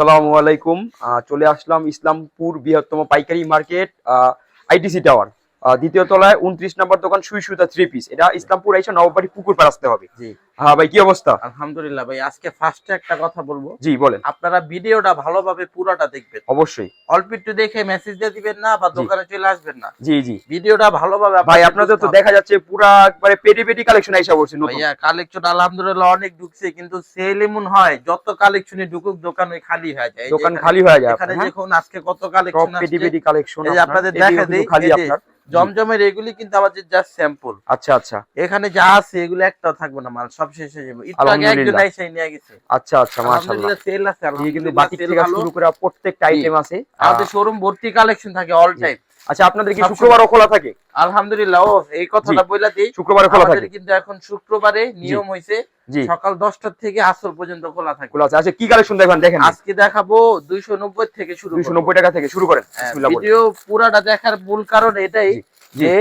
আসসালামু আলাইকুম। চলে আসলাম ইসলামপুর বৃহত্তম পাইকারি মার্কেট আইটিসি টাওয়ার দ্বিতীয় তলায় 29 নম্বর দোকান সুই সুতা 3 পিস। এটা ইসলামপুর আইসা নববাড়ি পুকুর পার আসতে হবে। জি, হ্যাঁ ভাই, কি অবস্থা? আলহামদুলিল্লাহ ভাই। আজকে ফার্স্টে একটা কথা বলবো, জি বলেন। আপনারা ভিডিওটা ভালোভাবে পুরাটা দেখবেন। অবশ্যই। অল্প একটু দেখে মেসেজ দিয়ে দিবেন না বা জি দোকানে চলে আসবেন না। জি জি ভিডিওটা ভালোভাবে ভাই, আপনাদের আপনাদের বুঝতে তো হবে। দেখা যাচ্ছে পুরা একবারে পেটি পেটি কালেকশন আইসা পড়ছে নতুন। ভাইয়া কালেকশন আলহামদুলিল্লাহ অনেক ঢুকছে, কিন্তু সেল এমন হয় যত কালেকশনই ঢুকুক দোকান ওই খালি হয়ে যায়। এই যে দোকান এখানে- খালি হয়ে যায় এখানে আপনার, হ্যাঁ? দেখুন আজকে কত সব কালেকশন পেটি আসছে। পেটি কালেকশন এই যে আপনাদের দেখা দেই, খালি এই যে আপনার। জমজমের এগুলি কিন্তু আমাদের জাস্ট স্যাম্পল। আচ্ছা আচ্ছা এখানে যা আছে এগুলো একটাও থাকবে না, মাল সব শেষ হয়ে যাবে। একটু আগে একজন আলহামদুলিল্লাহ। এসে নিয়ে গেছে। আচ্ছা আচ্ছা, মাশাআল্লাহ। আলহামদুলিল্লাহ সেল আছে, এই কিন্তু আলহামদুলিল্লাহ বাটিক সেল থেকে ভালো। শুরু করে প্রত্যেকটা জি। আইটেম আছে। আমাদের শোরুম ভর্তি কালেকশন থাকে অল টাইম। আচ্ছা, আপনাদের কি সবসময়। শুক্রবারও খোলা থাকে? আলহামদুলিল্লাহ। ও এই কথাটা বইলা দিই, শুক্রবারে খোলা আমাদের থাকে? কিন্তু এখন শুক্রবারে নিয়ম হইছে জি সকাল 10টা থেকে আসর পর্যন্ত খোলা থাকে। খোলা আছে। আচ্ছা, কি কালেকশন দেখবেন দেখেন। আজকে দেখাবো 290 থেকে শুরু করব। 290 টাকা থেকে শুরু করেন। বিসমিল্লাহ বলেন। ভিডিও পুরাটা দেখার মূল কারণ এটাই জি, জি। যে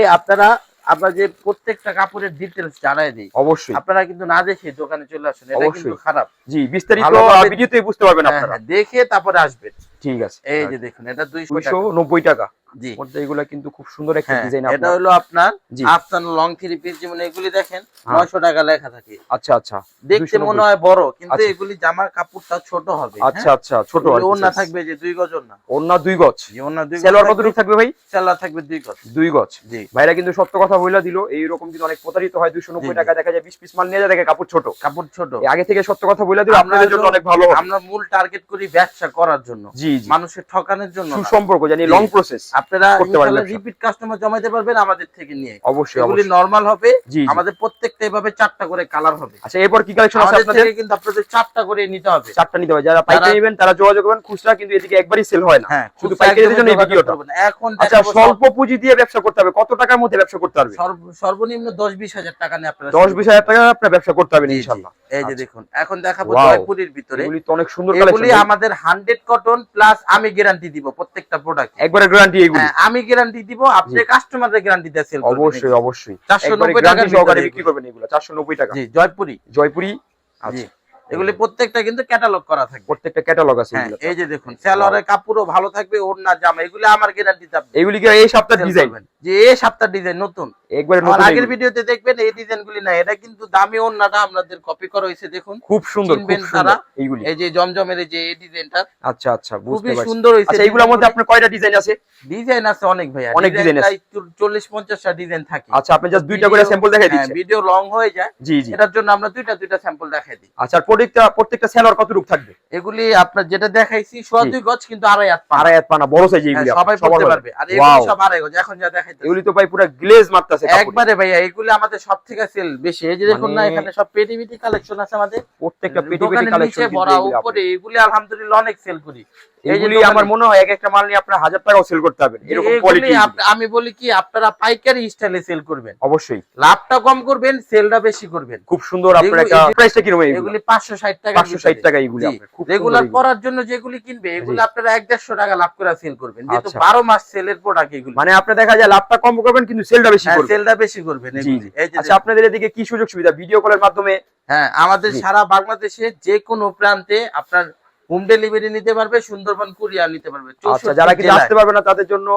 আমরা যে প্রত্যেকটা কাপড়ের ডিটেইলস জানাই দিই। অবশ্যই। আপনারা কিন্তু না দেখে দোকানে চলে আসুন, এটা কিন্তু অবশ্যই। খারাপ। জি, বিস্তারিত ভালোভাবে- ভিডিওতেই বুঝতে পারবেন হ্যাঁ, আপনারা। হ্যাঁ, দেখে তারপরে আসবেন। ঠিক আছে। এই যে দেখুন, এটা 200 টাকা। 290 টাকা জি। মধ্যে এগুলা কিন্তু খুব সুন্দর একটা হ্যাঁ, ডিজাইন এটা আপনার। হলো আপনার জি। আফসান লং থ্রি পিস, যেমন এগুলি দেখেন হ্যাঁ। 900 টাকা লেখা থাকে। আচ্ছা আচ্ছা। দেখতে 290 মনে হয় বড়, কিন্তু আচ্ছা। এগুলি জামার কাপড়টা ছোট হবে। আচ্ছা আচ্ছা, ছোট আর ওড়না থাকবে যে 2 গজ ওড়না। ওড়না 2 গজ। জি, ওড়না 2 গজ। সেলোয়ার কতটুকু থাকবে ভাই? সেলোয়ার থাকবে 2 গজ। 2 গজ। জি। ভাইরা কিন্তু সত্য কথা বইলা দিল। এইরকম কিন্তু অনেক প্রতারিত হয়। 290 জি, টাকা দেখা যায় 20 পিস মাল নিয়ে যায়, দেখে কাপড় ছোট। কাপড় ছোট। এই আগে থেকে সত্য কথা বইলা দিল, আমরা আপনাদের জন্য হলো- অনেক ভালো হবে। আমরা মূল টার্গেট করি ব্যবসা করার জন্য, জি জি। মানুষের ঠকানোর জন্য না। সুসম্পর্ক জানি, জি। লং প্রসেস আপনারা করতে পারেন ইনশাআল্লাহ ব্যবসা। রিপিট কাস্টমার জমাইতে পারবেন আমাদের থেকে নিয়ে। অবশ্যই এগুলি অবশ্যই। নরমাল হবে। জি, জি। আমাদের প্রত্যেকটা এভাবে 4টা করে কালার হবে। আচ্ছা, এরপর কি কালেকশন আছে আমাদের আপনাদের? থেকে কিন্তু আপনাদের 4টা করে নিতে হবে। 4টা নিতে হবে। যারা পাইকারি নেবেন তারা যোগাযোগ করবেন। খুচরা কিন্তু এদিকে একবারই সেল হয় না। হ্যাঁ, শুধু খুচরা পাইকারিদের একদমই জন্য এই যোগাযোগ ভিডিওটা। করবেন। এখন আচ্ছা, দেখাবো স্বল্প পুঁজি দিয়ে ব্যবসা করতে হবে। কত টাকার মধ্যে ব্যবসা করতে পারবে? সর্বনিম্ন 10-20 হাজার টাকা নিয়ে আপনারা 10-20 হাজার টাকা আপনার ব্যবসা করতে পারবেন জি, জি। ইনশাআল্লাহ। এই যে আচ্ছা। দেখুন, এখন দেখাবো Wow! জয়পুরীর ভিতরে। এগুলি তো অনেক সুন্দর এগুলি কালেকশন। আমাদের 100 কটন প্লাস আমি গ্যারান্টি দিব প্রত্যেকটা প্রোডাক্ট। একবারে গ্যারান্টি এগুলি। হ্যাঁ, আমি গ্যারান্টি দিব, আপনি কাস্টমারদের গ্যারান্টি দিয়ে সেল করবেন। অবশ্যই অবশ্যই। 490 একবারে টাকার গ্যারান্টি সহকারে ভিতরে বিক্রি করবেন এগুলো। 490 টাকা। জি, জয়পুরি। জয়পুরি। জি, আচ্ছা। এগুলি প্রত্যেকটা কিন্তু ক্যাটালগ করা থাকবে। প্রত্যেকটা ক্যাটালগ আছে হ্যাঁ, এগুলো। এই যে দেখুন, সালোয়ারের কাপড়ও ভালো থাকবে, ওড়না জামা এগুলি আমার গ্যারান্টিতে আপনি এগুলি কি এই সপ্তাহের sell ডিজাইন? করবেন। যে এই সপ্তাহের ডিজাইন নতুন। একবারে আমার নতুন আগের এগুলি। ভিডিওতে দেখবেন এই ডিজাইনগুলি না, এটা কিন্তু দামি ওড়নাটা আপনাদের কপি করা হয়েছে দেখুন। খুব সুন্দর, খুব চিনবেন সুন্দর তারা। এইগুলি। এই যে জমজমের এই যে এই ডিজাইনটা আচ্ছা আচ্ছা, বুঝতে খুবই পারছি। সুন্দর হয়েছে। আচ্ছা, এইগুলোর মধ্যে আপনার কয়টা ডিজাইন আছে? ডিজাইন আছে অনেক ভাইয়া, অনেক ডিজাইন আছে। 40-50টা ডিজাইন থাকে। আচ্ছা, আপনি জাস্ট দুইটা করে স্যাম্পল দেখাই দিচ্ছেন। ভিডিও লং হয়ে যায়, জি জি। এটার জন্য আমরা দুইটা স্যাম্পল দেখাই দিই। আচ্ছা, আর প্রত্যেকটা সেলর কতটুকু থাকবে? এগুলি আপনার যেটা দেখাইছি 2.5 গজ, কিন্তু 2.5 হাত পা। আড়াই হাত পানা, বড় সাইজ এগুলি। সবাই সবার পড়তে হবে। পারবে। আর Wow! এগুলি সব 2.5 গজ। এখন যা দেখাইতেছি এগুলি তো ভাই পুরো গ্লেজ মারতেছে কাপড়। একবারে ভাইয়া, এগুলি আমাদের সব থেকে সেল বেশি। এই যে দেখুন না, মানে- এখানে সব পেটিবিটি কালেকশন আছে আমাদের। প্রত্যেকটা পেটি পেটি দোকানের কালেকশন নিচে ভরা, উপরে এগুলি আলহামদুলিল্লাহ অনেক সেল করি। এই যে এগুলি দোকানে- আমার মনে হয় এক একটা মাল নিয়ে আপনারা 1000 টাকাও সেল করতে পারবেন, এরকম এগুলি কোয়ালিটি। আমি বলি কি, আপনারা পাইকারি স্টাইলে সেল করবেন, অবশ্যই। লাভটা কম করবেন, সেলটা বেশি করবেন। খুব সুন্দর। আপনার এগুলি- একটা এই যে- প্রাইসটা কি রকম? এগুলি 560 টাকা। 560 টাকা এগুলি আপনার। খুব সুন্দর রেগুলার এগুলি। করার জন্য যেগুলি কিনবে এগুলি জি। আপনারা 150 টাকা লাভ করে সেল করবেন, যেহেতু আচ্ছা। 12 মাস সেলের প্রোডাক্ট এগুলি। মানে আপনি দেখা যায় লাভটা কম করবেন কিন্তু সেলটা বেশি করবেন। সেলটা বেশি করবেন জি এগুলি। জি। এই যে আচ্ছা, আপনাদের এদিকে কি সুযোগ সুবিধা ভিডিও কলের মাধ্যমে? হ্যাঁ, আমাদের জি। সারা বাংলাদেশে যে কোনো প্রান্তে আপনার হোম ডেলিভারি নিতে পারবে, সুন্দরবন কুরিয়ার নিতে পারবে। আচ্ছা, যারা কি 64 আসতে পারবে না তাদের জন্য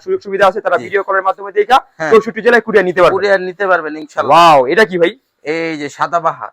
সুযোগ সুবিধা আছে, তারা জি। ভিডিও কলের মাধ্যমে দেখা হ্যাঁ। 64 জেলায় কুরিয়ার নিতে পারবে। কুরিয়ার নিতে পারবেন ইনশাআল্লাহ। ওয়াও, এটা কি ভাই? এই যে সাদাবাহার,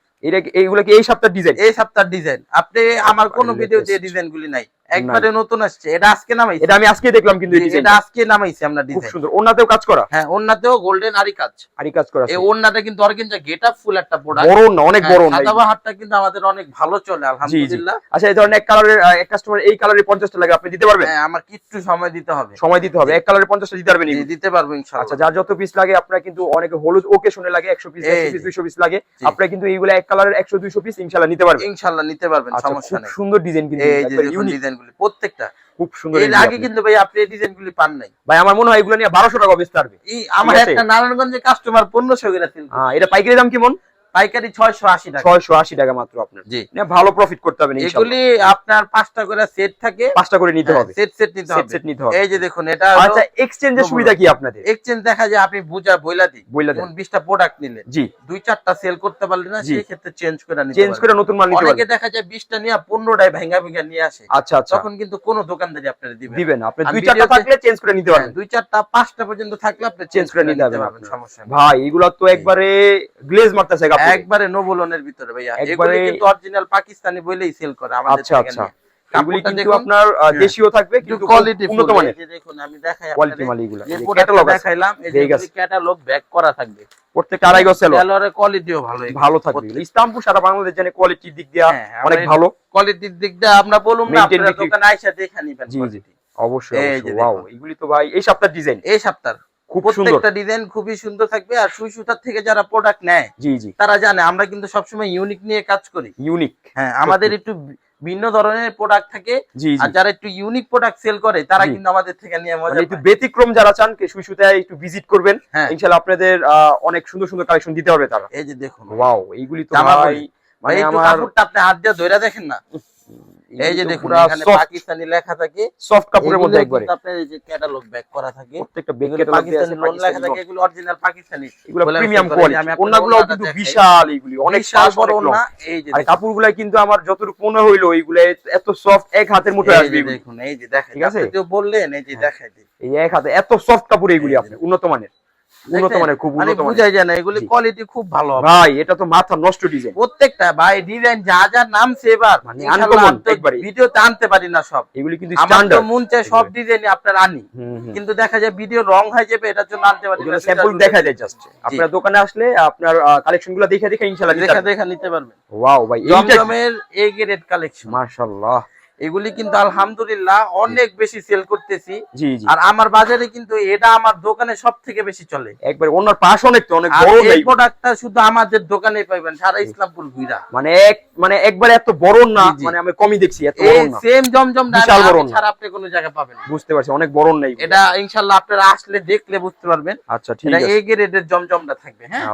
এইগুলা কি এই সপ্তাহের ডিজাইন? এই সপ্তাহের ডিজাইন। আপনি আমার কোন latest। ভিডিওতে ডিজাইন গুলি নাই, একবারে নতুন আসছে। এটা আজকে নামাইছি। এটা আমি আজকে দেখলাম কিন্তু এই এটা ডিজাইনটা। আজকে নামাইছি আমরা খুব ডিজাইন। সুন্দর। ওনাতেও কাজ করা? হ্যাঁ, ওন্নাতেও গোল্ডেন আরি কাজ। আরি কাজ করা আছে। এই ওন্নাটা কিন্তু অর্গানজা গেটআপ ফুল একটা প্রোডাক্ট। বড় না, অনেক বড় না। সাদাবাহারটা কিন্তু আমাদের অনেক ভালো চলে জি জি। আলহামদুলিল্লাহ। আচ্ছা, এই ধরনের এক কালারের এক কাস্টমার এই কালারের 50 টা লাগে, আপনি দিতে পারবেন? হ্যাঁ, আমার কিচ্ছু সময় দিতে হবে। সময় দিতে হবে। এক কালারের 50 টা দিতে পারবেন? জি, দিতে পারবো আচ্ছা, ইনশাআল্লাহ। যার যত পিস লাগে আপনারা কিন্তু অনেকে হলুদ ওকেশনে লাগে 100 পিস, 100 পিস, 200 পিস লাগে, জি। আপনারা কিন্তু এইগুলা এক কালারের 100-200 পিস ইনশাআল্লাহ নিতে পারবেন। ইনশাআল্লাহ নিতে পারবেন, আচ্ছা, সমস্যা খুব নেই। সুন্দর ডিজাইন কিন্তু, এই যে একবারে দেখুন ইউনিক। ডিজাইনগুলি প্রত্যেকটা। খুব সুন্দর। এর আগে কিন্তু ভাই আপনি এই ডিজাইনগুলি পান নাই। ভাই আমার মনে হয় এগুলো নিয়ে 1200 টাকা বেচতে পারবে। এই আমার ঠিক আছে। একটা নারায়ণগঞ্জের কাস্টমার 1500 করে সেল করে। এটা পাইকারি দাম কেমন? পাইকারি 680 টাকা। 680 টাকা মাত্র আপনার। জি, ভালো প্রফিট করতে হবে ইনশাআল্লাহ। এগুলি আপনার 5টা করে সেট থাকে, 5টা করে নিতে হবে, সেট নিতে হবে, সেট নিতে হবে। এই যে দেখুন এটা আচ্ছা, এক্সচেঞ্জের সুবিধা কি আপনাদের? এক্সচেঞ্জ দেখা যায় আপনি বইলা দিই, যেমন 20টা প্রোডাক্ট নিলেন, জি, 2-4টা সেল করতে পারলেন না, সেই ক্ষেত্রে চেঞ্জ করে নিতে চেঞ্জ করে নতুন মাল নিতে পারবেন। অনেকে দেখা যায় 20টা নিয়ে 15টায় ভাঙা নিয়ে আসে। আচ্ছা আচ্ছা, তখন কিন্তু কোনো দোকানদারই আপনারা দিবেন না। আপনি 2-4টা থাকলে চেঞ্জ করে নিতে পারবেন, 2-4টা 5টা পর্যন্ত থাকলে আপনি চেঞ্জ করে নিতে পারবেন, সমস্যা নেই ভাই। এগুলা তো একবারে গ্লেজ মারতেছে কাপড়, একবারে নোবলনের ভিতরে ভাইয়া। একবারে এগুলো কিন্তু অরিজিনাল পাকিস্তানি বইলেই সেল করে আমাদের আচ্ছা থেকে আচ্ছা, নিয়ে। এগুলি কিন্তু আপনার দেশীয় থাকবে, কিন্তু কোয়ালিটি উন্নত মানের। এই যে দেখুন আমি দেখাই কোয়ালিটি আপনাদের, মাল এগুলা, যে এই প্রোডাক্ট ক্যাটালগ দেখাইলাম, এই যে ক্যাটালগ ব্যাক করা থাকবে, প্রত্যেকটা আড়াই গজ সেল, সেলরের কোয়ালিটিও ভালো থাকবে। ইসলামপুর সারা বাংলাদেশ জানে কোয়ালিটির দিক দিয়ে অনেক ভালো। কোয়ালিটির দিক দিয়ে আমরা বলুম না, আপনারা দোকানে আইসা দেখে নিবেন। জি জি, অবশ্যই। ওয়াও, এগুলি তো ভাই এই সপ্তাহের ডিজাইন, এই সপ্তাহের খুব সুন্দর, প্রত্যেকটা ডিজাইন খুবই সুন্দর থাকবে। আর সুই সুতার থেকে যারা প্রোডাক্ট নেয়, জি জি, তারা জানে আমরা কিন্তু সবসময় ইউনিক নিয়ে কাজ করি। ইউনিক, হ্যাঁ, আমাদের একটু ভিন্ন ধরনের প্রোডাক্ট থাকে, জি জি। আর যারা একটু ইউনিক প্রোডাক্ট সেল করে তারা কিন্তু আমাদের থেকে নিয়ে মজা একটু ব্যতিক্রম যারা চান, সুই সুতায় একটু ভিজিট করবেন, ইনশাআল্লাহ আপনাদের অনেক সুন্দর সুন্দর কালেকশন দিতে হবে তারা। এই যে দেখুন, ওয়াও, এইগুলি তো ভাই মানে আমার কাপড়টা আপনি হাত দিয়ে ধরে দেখেন না, এই যে দেখুন এখানে পাকিস্তানি লেখা থাকে, সফট কাপড়ের মধ্যে একবারে আপনার এই যে ক্যাটালগ ব্যাক করা থাকে, প্রত্যেকটা ব্যাক ক্যাটালগ পাকিস্তানি লোন লেখা থাকে, এগুলো অরিজিনাল পাকিস্তানি, এগুলো প্রিমিয়াম কোয়ালিটি। ওন্নাগুলো কিন্তু বিশাল, এগুলি অনেক বড় ওন্না। এই যে আর কাপড়গুলো কিন্তু আমার যতটুকু মনে হইলো এইগুলো এত সফট, এক হাতের মুঠোয় আসবে। দেখুন এই যে দেখেন, ঠিক আছে, আপনি বললেন এই যে দেখাই দিই, এই এক হাতে এত সফট কাপড়, এইগুলি আপনি উন্নত মানের, খুব উন্নত মানের, বুঝাই যায় না, এগুলি কোয়ালিটি খুব ভালো ভাই। এটা তো মাথা নষ্ট ডিজাইন, প্রত্যেকটা ভাই ডিজাইন যা যা নামছে এবার মানে আনকমন একবারে, ভিডিওতে আনতে পারি না সব, এগুলি কিন্তু স্ট্যান্ডার্ড। আমার মন চায় সব ডিজাইনই আপনার আনি, কিন্তু দেখা যায় ভিডিও রং হয়ে যাবে, এটার জন্য আনতে পারি না, স্যাম্পল দেখা যায় জাস্ট। আপনার দোকানে আসলে আপনার কালেকশনগুলো দেখে ইনশাআল্লাহ দেখা নিতে পারবেন। ওয়াও ভাই, জমজমের এ গ্রেড কালেকশন, মাশাআল্লাহ। এগুলি কিন্তু আলহামদুলিল্লাহ অনেক বেশি সেল করতেছি। জি জি, আর আমার বাজারে কিন্তু এটা আমার দোকানে সবথেকে বেশি চলে, একবার ওনার পাশ অনেক বড়। এই প্রোডাক্টটা শুধু আমাদের দোকানেই পাবেন, সারা ইসলামপুর ঘুরা। মানে একবার এত বড় না, মানে আমি কমই দেখছি, এত বড় না, সেম জমজম বিশাল বড় না, ছাড়া আপনি কোনো জায়গায় পাবেন না। বুঝতে পারছি, অনেক বড় না এটা ইনশাআল্লাহ আপনারা আসলে দেখলে বুঝতে পারবেন। আচ্ছা ঠিক আছে, এটা এই গ্রেডের জমজমটা থাকবে। হ্যাঁ,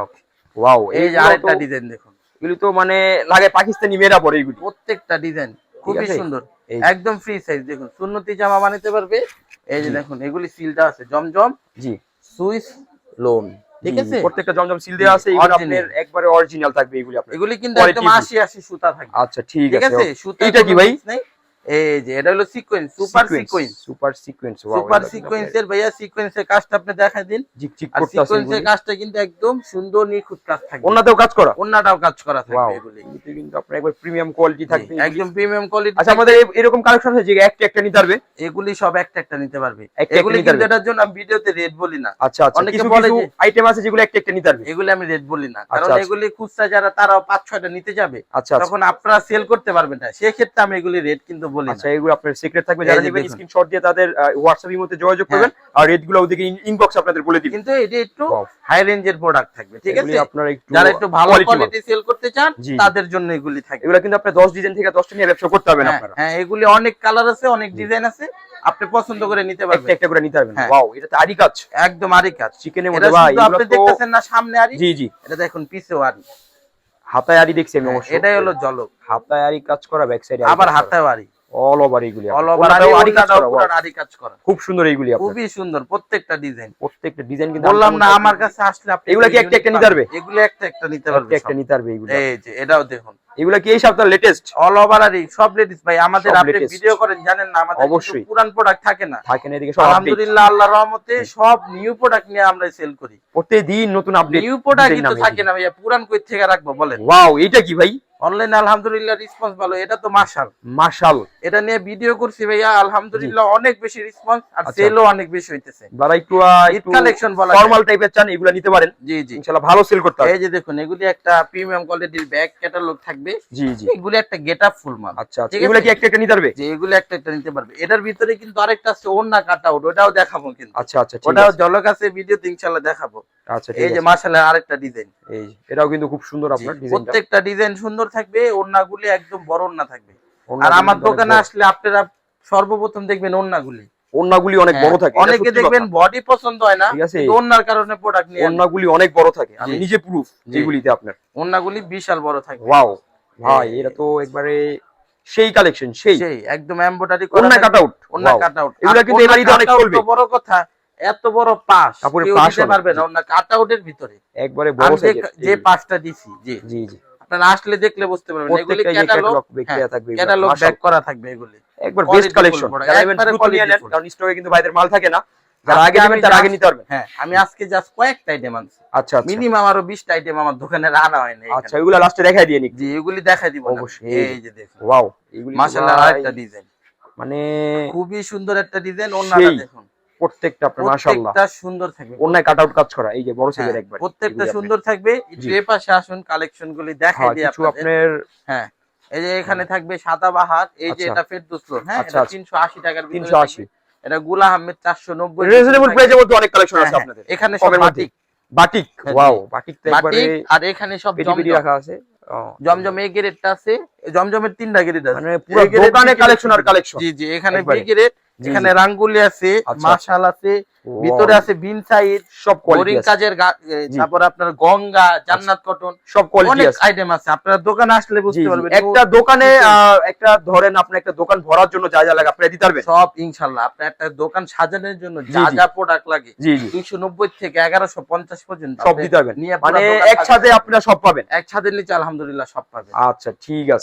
ওয়াও, এই যে আরেকটা ডিজাইন দেখুন, এগুলি তো মানে লাগে পাকিস্তানি মেয়েরা পরে, এগুলি প্রত্যেকটা ডিজাইন খুবই সুন্দর, একদম ফ্রি সাইজ। দেখুন সুন্নতি জামা বানাতে পারবে। এই যে দেখুন এগুলি সিলটা আছে, জমজম জি সুইস লোন, ঠিক আছে, প্রত্যেকটা জমজম সিল দেওয়া আছে, এগুলো আপনার একবারে অরিজিনাল থাকবে, এগুলি কিন্তু একদম 80 সুতা থাকবে। আচ্ছা ঠিক আছে, সুতা এটা কি ভাই? এই যে এটা হলো সিকোয়েন্স, সুপার সিকোয়েন্স, সুপার সিকোয়েন্সের ভাইয়া, সিকোয়েন্সের কাজটা আপনি দেখাই দিন। ঝিকঝিক আর করতেছে, সিকোয়েন্সের কাজটা কিন্তু একদম সুন্দর নিখুঁত কাজ থাকবে, ওন্নাতেও কাজ করা, ওন্নাটাও কাজ করা থাকবে। এগুলি কিন্তু আপনার একবার প্রিমিয়াম কোয়ালিটি থাকবে, একদম প্রিমিয়াম কোয়ালিটি। আচ্ছা, আমাদের এরকম কালেকশন আছে যে একটা নিতে পারবে, এগুলি সব একটা নিতে পারবে, এগুলি কিন্তু এটার জন্য আমি ভিডিওতে রেট বলি না। আচ্ছা আচ্ছা, অনেকে বলে যে আইটেম আছে যেগুলো একটা নিতে পারবে, এগুলি আমি রেট বলি না, কারণ এগুলি খুচরা যারা তারা 5-6টা নিতে যাবে, আচ্ছা তখন আপনারা সেল করতে পারবেন না, সেই ক্ষেত্রে আমি এগুলি রেট কিন্তু বলি না। আচ্ছা, এগুলো আপনার সিক্রেট থাকবে, যারা নেবেন স্ক্রিনশট দিয়ে তাদের হোয়াটসঅ্যাপ মধ্যে যোগাযোগ করবেন, আর রেটগুলো ওদিকে ইনবক্স আপনাদের বলে দিবেন। কিন্তু এটা একটু হাই রেঞ্জের প্রোডাক্ট থাকবে, ঠিক আছে, আপনারা যারা একটু ভালো কোয়ালিটি সেল করতে চান তাদের জন্য এগুলি থাকবে। এগুলো কিন্তু আপনি 10 ডিজাইন থেকে 10টা নিয়ে ব্যবসা করতে পারবেন আপনারা। হ্যাঁ, এগুলি অনেক কালার আছে, অনেক ডিজাইন আছে, আপনি পছন্দ করে নিতে পারবেন, একটা করে নিতে পারবেন। ওয়াও, এটা তো আরি কাজ, একদম আরি কাজ চিকেনের মধ্যে ভাই। আপনি দেখতেছেন না সামনে আরি, জি জি, এটা দেখুন পিছেও আরি, হাতায় আরি দেখছি আমি অবশ্য, এটাই হলো জলক, হাতায় আরি কাজ করা, ব্যাক সাইডে আবার হাতায় আরি, অল ওভার এগুলি, অল ওভার আরি কাজ করা, খুব সুন্দর এইগুলি, খুবই সুন্দর প্রত্যেকটা ডিজাইন, কিন্তু বললাম না আমার কাছে আসলে আপনি এগুলা কি একটা নিতে পারবে, এগুলো একটা নিতে পারবে, একটা নিতে পারবে এগুলো। এই যে এটাও দেখুন, এগুলা কি এই সপ্তাহের লেটেস্ট? অল ওভার আরি সব লেটেস্ট ভাই, আমাদের আপনি ভিডিও করেন জানেন না, আমাদের অবশ্যই পুরান প্রোডাক্ট থাকে না, এদিকে সব আলহামদুলিল্লাহ আল্লাহর রহমতে সব নিউ প্রোডাক্ট নিয়ে আমরা সেল করি, প্রতিদিন নতুন আপডেট। নিউ প্রোডাক্ট কিন্তু থাকে না ভাইয়া, পুরান কই থেকে রাখবো বলেন? ওয়াও, এটা কি ভাই? অনলাইনে আলহামদুলিল্লাহ রেসপন্স ভালো, এটা তো মাশাল, এটা নিয়ে ভিডিও করছি ভাইয়া, আলহামদুলিল্লাহ অনেক বেশি রেসপন্স, আর সেলও অনেক বেশি হইতেছে। যারা একটু কালেকশন বলা ফর্মাল টাইপের চান, এগুলো নিতে পারেন। জি জি, ইনশাআল্লাহ ভালো সেল করতে হবে। এই যে দেখুন এগুলি একটা প্রিমিয়াম কোয়ালিটির ব্যাক ক্যাটালগ থাকবে। জি জি, এগুলি একটা গেটআপ ফুল মাল। আচ্ছা আচ্ছা, এগুলো কি একটা নিতে পারবে? যে এগুলো একটা নিতে পারবে। এটার ভিতরে কিন্তু আরেকটা আছে ওন্না কাট আউট, ওটাও দেখাবো কিন্তু। আচ্ছা আচ্ছা, ওটাও ঝলক আছে ভিডিওতে ইনশাআল্লাহ দেখাবো। আচ্ছা, এই যে মাশাআল্লাহ আরেকটা ডিজাইন, এই এটাও কিন্তু খুব সুন্দর, আপনার ডিজাইনটা প্রত্যেকটা ডিজাইন সুন্দর থাকবে, ওন্নাগুলি একদম বড় ওন্না থাকবে। আর আমার দোকানে আসলে আপনারা সর্বপ্রথম দেখবেন ওন্নাগুলি, ওন্নাগুলি অনেক বড় থাকে, এটা অনেকে সত্যি দেখবেন কথা। বডি পছন্দ হয় না, ঠিক আছে, কিন্তু ওন্নার কারণে প্রোডাক্ট নিয়ে ওন্নাগুলি অনেক বড় থাকে, আমি জি। নিজে প্রুফ জি। এগুলিতে আপনার। ওন্নাগুলি বিশাল বড় থাকে। ওয়াও ভাই, এটা তো একবারে সেই কালেকশন, সেই সেই একদম এমব্রয়ডারি করা ওন্না থাকে, কাট আউট, ওন্না কাট আউট। এগুলা কিন্তু এই বাড়িতে অনেক চলবে। বড় কথা, এত বড় পাশ কাপড়ের কেউ পাশ দিতে অনেক, পারবে না জি। ওন্না কাট আউটের ভিতরে। একবারে বড় আমি সাইজের যে পাশটা দিছি, জি জি জি, আপনারা আসলে দেখলে বুঝতে পারবেন এগুলি প্রত্যেকটা যে ক্যাটালগ, ক্যাটালগ দেয়া থাকবে, ক্যাটালগ ব্যাক করা থাকবে এগুলি। একবার বেস্ট Quality কালেকশন। full যারা একবারে দ্রুত নিয়ে নেন, quality কারণ স্টকে কিন্তু ভাইদের মাল থাকে না, যারা আজকে আগে নেবেন আমি তারা আগে just- নিতে পারবেন। হ্যাঁ, আমি আজকে জাস্ট কয়েকটা আইটেম আনছি, আচ্ছা আচ্ছা মিনিমাম আরো 20টা আইটেম আমার দোকানে রানা হয় না। আচ্ছা, এগুলা লাস্টে দেখাই দিয়ে নিক। জি, এগুলি দেখাই দিব না। অবশ্যই, এই যে দেখুন, ওয়াও, এগুলি তো মাশাআল্লাহ ভাই আরেকটা ডিজাইন, মানে খুবই সুন্দর একটা ডিজাইন। ওন্নাটা সেই দেখুন, প্রত্যেকটা আপনার মাশাআল্লাহ প্রত্যেকটা সুন্দর থাকবে, ওন্নায় কাট আউট কাজ করা, এই যে বড় হ্যাঁ, সাইজের একবার প্রত্যেকটা সুন্দর থাকবে। একটু জি। এই পাশে আসুন, কালেকশন গুলি দেখাই হ্যাঁ, দিই কিছু আপনাদের। আপনার হ্যাঁ, এই যে এখানে থাকবে সাদাবাহার, এই যে আচ্ছা। এটা ফেরদৌস লোন, হ্যাঁ, আচ্ছা, এটা আচ্ছা। 380 টাকার ভিতরে 380 থাকবে। এটা গুলা আহমেদ 490 রিজনেবল প্রাইসের মধ্যে অনেক কালেকশন হ্যাঁ, আছে হ্যাঁ, আপনাদের। এখানে সব কমের মধ্যে। বাটিক, বাটিক, হ্যাঁ, ওয়াও, জি। বাটিক তো একবারে বাটিক, আর এখানে সব পেটি পেটি জমজম। রাখা আছে। ও, জমজম এই গ্রেডটা আছে, জমজমের 3টা গ্রেড আছে, মানে পুরো A grade, দোকানে B grade, কালেকশন আর C grade। কালেকশন। জি জি, এখানে বি একবারে। গ্রেড, জি, এখানে জি। রাঙ্গুলি আছে, আচ্ছা। মাশাল আছে, Wow, ভিতরে আছে বিন সাইড, সব কোয়ালিটি বোরিং আছে, কাজের জি। তারপর আপনার গঙ্গা, জান্নাত কটন, সব কোয়ালিটি অনেক আছে। আইটেম আছে। আপনারা দোকানে আসলে জি, বুঝতে জি। পারবেন। একটা দোকানে একটা ধরেন আপনি একটা দোকান ভরার জন্য যা যা লাগে আপনারা দিতে পারবেন। সব ইনশাআল্লাহ, আপনার একটা দোকান সাজানোর জন্য জি, যা জি। যা প্রোডাক্ট লাগে জি জি, 290 থেকে 1150 পর্যন্ত সব আপনি দিতে পারবেন, নিয়ে মানে পুরো দোকান একসাথে আপনারা সব পাবেন। এক ছাদের নিচে আলহামদুলিল্লাহ সব পাবেন। আচ্ছা ঠিক আছে।